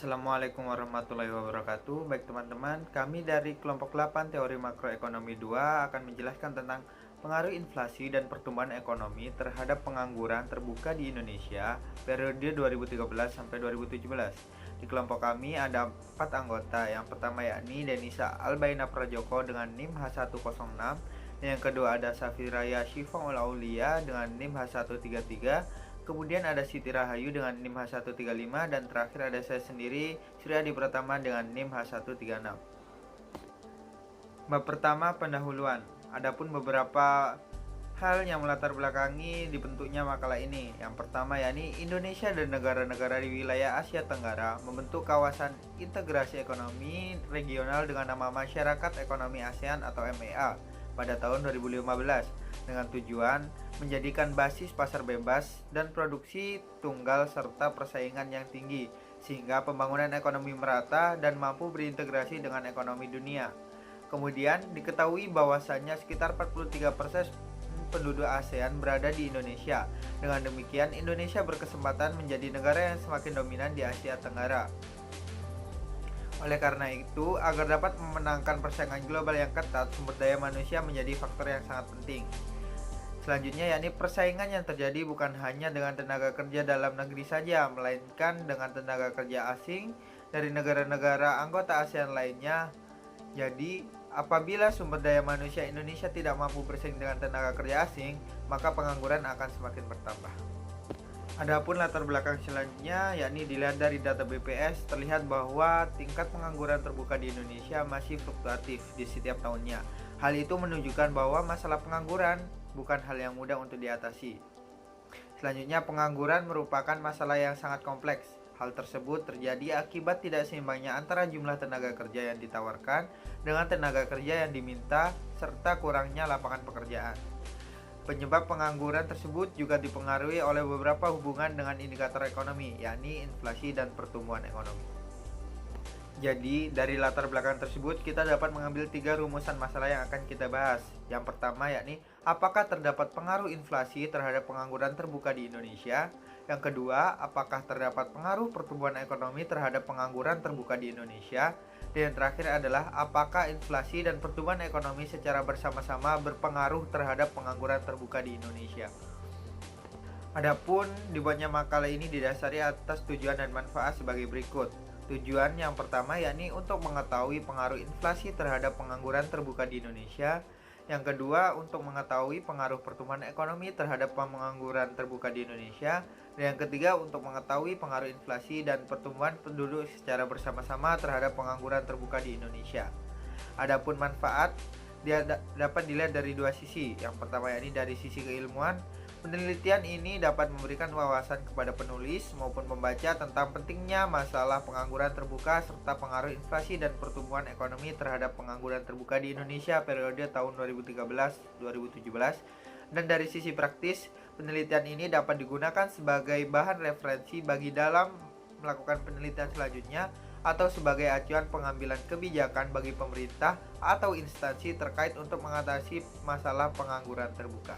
Assalamualaikum warahmatullahi wabarakatuh. Baik teman-teman, kami dari kelompok 8 Teori Makroekonomi 2 akan menjelaskan tentang pengaruh inflasi dan pertumbuhan ekonomi terhadap pengangguran terbuka di Indonesia periode 2013 sampai 2017. Di kelompok kami ada 4 anggota. Yang pertama yakni Denisa Albaina Prajoko dengan NIM H106. Yang kedua ada Safiraya Syifong Aulia dengan NIM H133. Kemudian ada Siti Rahayu dengan NIM H135 dan terakhir ada saya sendiri, Suryadi Pratama dengan NIM H136. Bab pertama, pendahuluan. Adapun beberapa hal yang melatar belakangi dibentuknya makalah ini. Yang pertama yakni Indonesia dan negara-negara di wilayah Asia Tenggara membentuk kawasan integrasi ekonomi regional dengan nama Masyarakat Ekonomi ASEAN atau MEA pada tahun 2015 dengan tujuan menjadikan basis pasar bebas dan produksi tunggal serta persaingan yang tinggi sehingga pembangunan ekonomi merata dan mampu berintegrasi dengan ekonomi dunia. Kemudian diketahui bahwasannya sekitar 43% penduduk ASEAN berada di Indonesia. Dengan demikian Indonesia berkesempatan menjadi negara yang semakin dominan di Asia Tenggara. Oleh karena itu, agar dapat memenangkan persaingan global yang ketat, sumber daya manusia menjadi faktor yang sangat penting. Selanjutnya yakni persaingan yang terjadi bukan hanya dengan tenaga kerja dalam negeri saja, melainkan dengan tenaga kerja asing dari negara-negara anggota ASEAN lainnya. Jadi, apabila sumber daya manusia Indonesia tidak mampu bersaing dengan tenaga kerja asing, maka pengangguran akan semakin bertambah. Adapun latar belakang selanjutnya yakni dilihat dari data BPS, terlihat bahwa tingkat pengangguran terbuka di Indonesia masih fluktuatif di setiap tahunnya. Hal itu menunjukkan bahwa masalah pengangguran bukan hal yang mudah untuk diatasi. Selanjutnya, pengangguran merupakan masalah yang sangat kompleks. Hal tersebut terjadi akibat tidak seimbangnya antara jumlah tenaga kerja yang ditawarkan dengan tenaga kerja yang diminta serta kurangnya lapangan pekerjaan. Penyebab pengangguran tersebut juga dipengaruhi oleh beberapa hubungan dengan indikator ekonomi, yakni inflasi dan pertumbuhan ekonomi. Jadi, dari latar belakang tersebut kita dapat mengambil 3 rumusan masalah yang akan kita bahas. Yang pertama yakni, apakah terdapat pengaruh inflasi terhadap pengangguran terbuka di Indonesia? Yang kedua, apakah terdapat pengaruh pertumbuhan ekonomi terhadap pengangguran terbuka di Indonesia? Dan yang terakhir adalah, apakah inflasi dan pertumbuhan ekonomi secara bersama-sama berpengaruh terhadap pengangguran terbuka di Indonesia? Adapun dibuatnya makalah ini didasari atas tujuan dan manfaat sebagai berikut. Tujuan yang pertama yakni untuk mengetahui pengaruh inflasi terhadap pengangguran terbuka di Indonesia. Yang kedua, untuk mengetahui pengaruh pertumbuhan ekonomi terhadap pengangguran terbuka di Indonesia. Dan yang ketiga, untuk mengetahui pengaruh inflasi dan pertumbuhan penduduk secara bersama-sama terhadap pengangguran terbuka di Indonesia. Adapun manfaat dapat dilihat dari 2 sisi. Yang pertama yakni dari sisi keilmuan. Penelitian ini dapat memberikan wawasan kepada penulis maupun pembaca tentang pentingnya masalah pengangguran terbuka serta pengaruh inflasi dan pertumbuhan ekonomi terhadap pengangguran terbuka di Indonesia periode tahun 2013-2017. Dan dari sisi praktis, penelitian ini dapat digunakan sebagai bahan referensi bagi dalam melakukan penelitian selanjutnya atau sebagai acuan pengambilan kebijakan bagi pemerintah atau instansi terkait untuk mengatasi masalah pengangguran terbuka.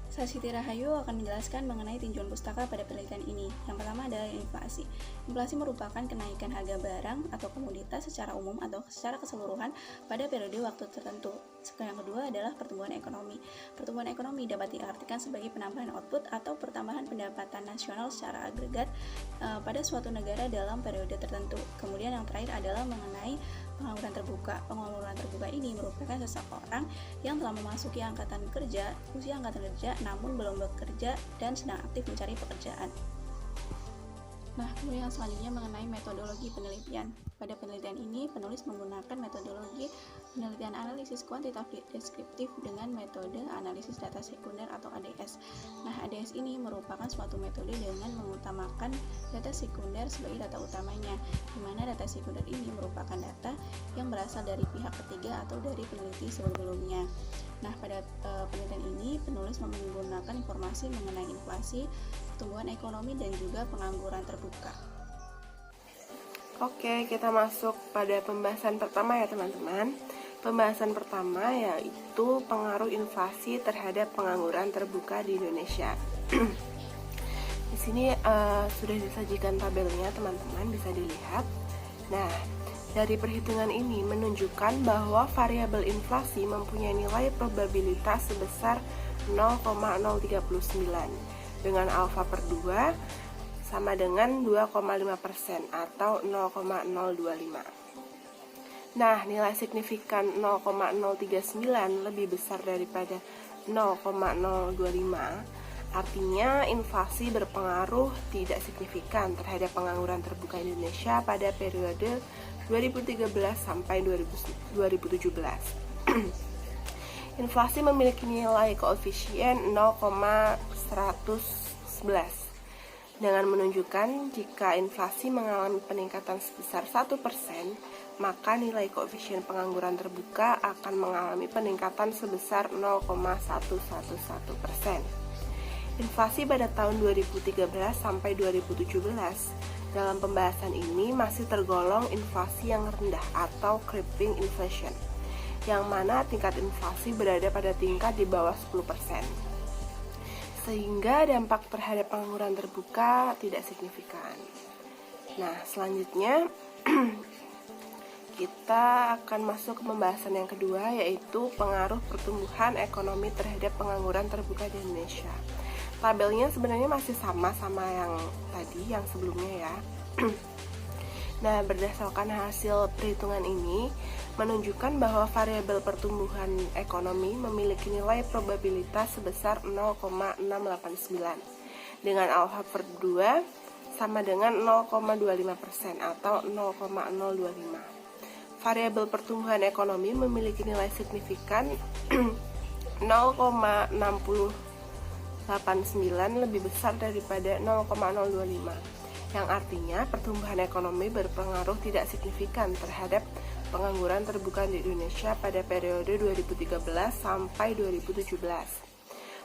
Saya Siti Rahayu akan menjelaskan mengenai tinjauan pustaka pada penelitian ini. Yang pertama adalah inflasi. Inflasi merupakan kenaikan harga barang atau komoditas secara umum atau secara keseluruhan pada periode waktu tertentu. Yang kedua adalah pertumbuhan ekonomi. Pertumbuhan ekonomi dapat diartikan sebagai penambahan output atau pertambahan pendapatan nasional secara agregat pada suatu negara dalam periode tertentu. Kemudian yang terakhir adalah mengenai pengangguran terbuka. Pengangguran terbuka ini merupakan seseorang yang telah memasuki usia angkatan kerja, namun belum bekerja dan sedang aktif mencari pekerjaan. Nah, kemudian yang selanjutnya mengenai metodologi penelitian. Pada penelitian ini, penulis menggunakan metodologi penelitian analisis kuantitatif deskriptif dengan metode analisis data sekunder atau ADS. Nah, ADS ini merupakan suatu metode dengan mengutamakan data sekunder sebagai data utamanya, di mana data sekunder ini merupakan data yang berasal dari pihak ketiga atau dari peneliti sebelumnya. Nah, pada penelitian ini, penulis menggunakan informasi mengenai inflasi, pertumbuhan ekonomi, dan juga pengangguran terbuka. Oke, kita masuk pada pembahasan pertama ya teman-teman. Pembahasan pertama yaitu pengaruh inflasi terhadap pengangguran terbuka di Indonesia. Di sini sudah disajikan tabelnya, teman-teman bisa dilihat. Nah, dari perhitungan ini menunjukkan bahwa variabel inflasi mempunyai nilai probabilitas sebesar 0,039 dengan alfa per 2 sama dengan 2,5% atau 0,025. Nah, nilai signifikan 0,039 lebih besar daripada 0,025. Artinya, inflasi berpengaruh tidak signifikan terhadap pengangguran terbuka Indonesia pada periode 2013 sampai 2017. Inflasi memiliki nilai koefisien 0,111 dengan menunjukkan jika inflasi mengalami peningkatan sebesar 1%, maka nilai koefisien pengangguran terbuka akan mengalami peningkatan sebesar 0,111%. Inflasi pada tahun 2013 sampai 2017 dalam pembahasan ini masih tergolong inflasi yang rendah atau creeping inflation, yang mana tingkat inflasi berada pada tingkat di bawah 10%. Sehingga dampak terhadap pengangguran terbuka tidak signifikan. Nah, selanjutnya kita akan masuk ke pembahasan yang kedua, yaitu pengaruh pertumbuhan ekonomi terhadap pengangguran terbuka di Indonesia. Tabelnya sebenarnya masih sama yang tadi, yang sebelumnya ya. Nah, berdasarkan hasil perhitungan ini menunjukkan bahwa variabel pertumbuhan ekonomi memiliki nilai probabilitas sebesar 0,689 dengan alfa per 2 sama dengan 0,25% atau 0,025. Variabel pertumbuhan ekonomi memiliki nilai signifikan 0,6089 lebih besar daripada 0,025, yang artinya pertumbuhan ekonomi berpengaruh tidak signifikan terhadap pengangguran terbuka di Indonesia pada periode 2013 sampai 2017.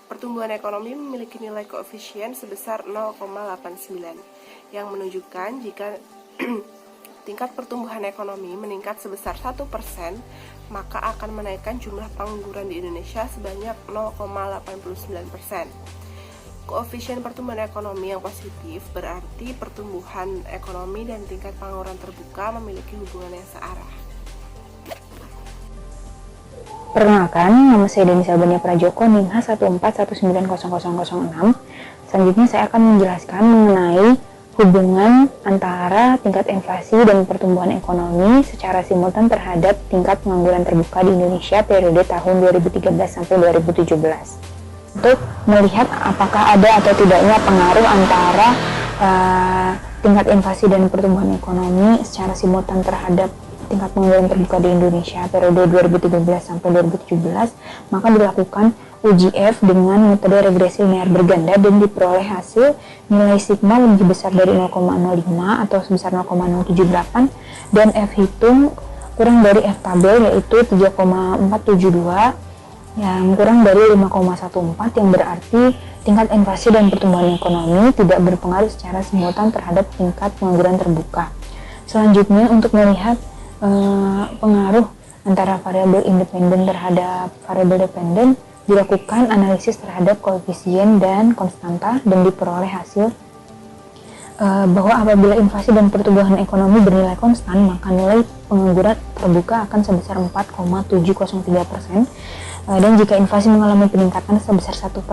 Pertumbuhan ekonomi memiliki nilai koefisien sebesar 0,89 yang menunjukkan jika tingkat pertumbuhan ekonomi meningkat sebesar 1%, maka akan menaikkan jumlah pengangguran di Indonesia sebanyak 0,89%. Koefisien pertumbuhan ekonomi yang positif berarti pertumbuhan ekonomi dan tingkat pengangguran terbuka memiliki hubungan yang searah. Perkenalkan, nama saya Denisa Albania Prajoko, NIMH 1419006. Selanjutnya saya akan menjelaskan mengenai hubungan antara tingkat inflasi dan pertumbuhan ekonomi secara simultan terhadap tingkat pengangguran terbuka di Indonesia periode tahun 2013 sampai 2017. Untuk melihat apakah ada atau tidaknya pengaruh antara tingkat inflasi dan pertumbuhan ekonomi secara simultan terhadap tingkat pengangguran terbuka di Indonesia periode 2013 sampai 2017, maka dilakukan uji F dengan metode regresi linear berganda dan diperoleh hasil nilai sigma lebih besar dari 0,05 atau sebesar 0,078 dan F hitung kurang dari F tabel yaitu 3,472 yang kurang dari 5,14, yang berarti tingkat inflasi dan pertumbuhan ekonomi tidak berpengaruh secara simultan terhadap tingkat pengangguran terbuka. Selanjutnya, untuk melihat pengaruh antara variabel independen terhadap variabel dependen, dilakukan analisis terhadap koefisien dan konstanta dan diperoleh hasil bahwa apabila inflasi dan pertumbuhan ekonomi bernilai konstan, maka nilai pengangguran terbuka akan sebesar 4,703%, dan jika inflasi mengalami peningkatan sebesar 1%,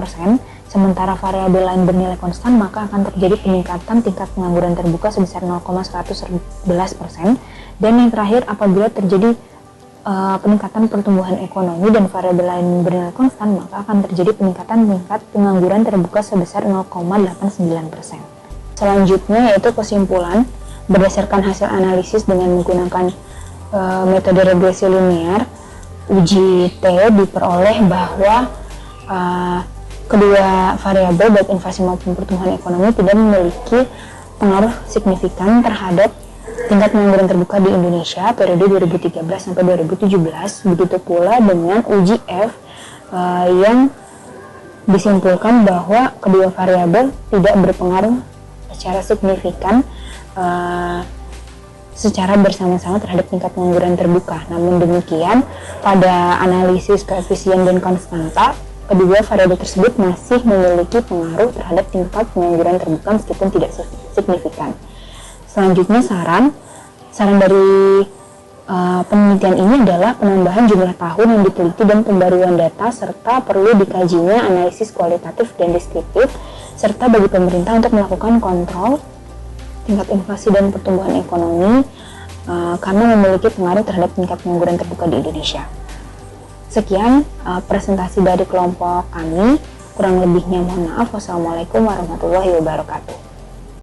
sementara variabel lain bernilai konstan, maka akan terjadi peningkatan tingkat pengangguran terbuka sebesar 0,111%, dan yang terakhir apabila terjadi peningkatan pertumbuhan ekonomi dan variabel lain bernilai konstan, maka akan terjadi peningkatan tingkat pengangguran terbuka sebesar 0,89%. Selanjutnya yaitu kesimpulan berdasarkan hasil analisis dengan menggunakan metode regresi linear. Uji T diperoleh bahwa kedua variabel baik inflasi maupun pertumbuhan ekonomi tidak memiliki pengaruh signifikan terhadap tingkat pengangguran terbuka di Indonesia periode 2013 sampai 2017. Begitu pula dengan uji F yang disimpulkan bahwa kedua variabel tidak berpengaruh secara signifikan secara bersama-sama terhadap tingkat pengangguran terbuka. Namun demikian, pada analisis koefisien dan konstanta, kedua variabel tersebut masih memiliki pengaruh terhadap tingkat pengangguran terbuka meskipun tidak signifikan. Selanjutnya saran dari penelitian ini adalah penambahan jumlah tahun yang diteliti dan pembaruan data serta perlu dikajinya analisis kualitatif dan deskriptif serta bagi pemerintah untuk melakukan kontrol tingkat inflasi dan pertumbuhan ekonomi karena memiliki pengaruh terhadap tingkat pengangguran terbuka di Indonesia. Sekian presentasi dari kelompok kami, kurang lebihnya mohon maaf. Wassalamualaikum warahmatullahi wabarakatuh.